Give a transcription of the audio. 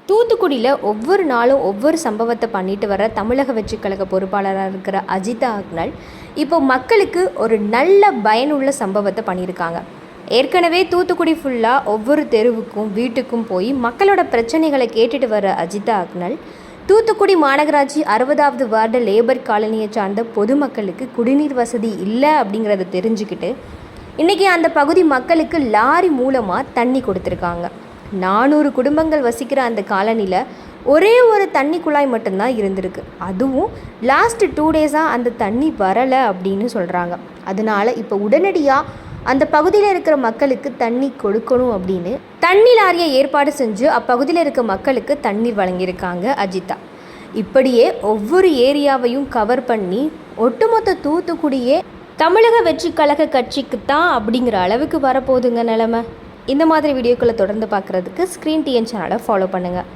தூத்துக்குடியில் ஒவ்வொரு நாளும் ஒவ்வொரு சம்பவத்தை பண்ணிட்டு வர தமிழக வெற்றிக் கழக பொறுப்பாளராக இருக்கிற அஜிதா அக்னல் இப்போ மக்களுக்கு ஒரு நல்ல பயனுள்ள சம்பவத்தை பண்ணியிருக்காங்க. ஏற்கனவே தூத்துக்குடி ஃபுல்லாக ஒவ்வொரு தெருவுக்கும் வீட்டுக்கும் போய் மக்களோட பிரச்சனைகளை கேட்டுட்டு வர அஜிதா அக்னல் தூத்துக்குடி மாநகராட்சி 60வது வார்டு லேபர் காலனியை சார்ந்த பொதுமக்களுக்கு குடிநீர் வசதி இல்லை அப்படிங்கிறத தெரிஞ்சுக்கிட்டு இன்றைக்கி அந்த பகுதி மக்களுக்கு லாரி மூலமாக தண்ணி கொடுத்துருக்காங்க. 400 குடும்பங்கள் வசிக்கிற அந்த காலனியில் ஒரே ஒரு தண்ணி குழாய் மட்டும்தான் இருந்திருக்கு. அதுவும் லாஸ்ட் 2 டேஸாக அந்த தண்ணி வரலை அப்படின்னு சொல்கிறாங்க. அதனால் இப்போ உடனடியாக அந்த பகுதியில் இருக்கிற மக்களுக்கு தண்ணி கொடுக்கணும் அப்படின்னு தண்ணி லாரியை ஏற்பாடு செஞ்சு அப்பகுதியில் இருக்க மக்களுக்கு தண்ணீர் வழங்கியிருக்காங்க அஜிதா. இப்படியே ஒவ்வொரு ஏரியாவையும் கவர் பண்ணி ஒட்டுமொத்த தூத்துக்குடியே தமிழக வெற்றி கழக கட்சிக்கு தான் அப்படிங்கிற அளவுக்கு வரப்போகுதுங்க நிலைமை. இந்த மாதிரி வீடியோக்களை தொடர்ந்து பார்க்குறதுக்கு ஸ்க்ரீன் டிஎன் சேனலை ஃபாலோ பண்ணுங்கள்.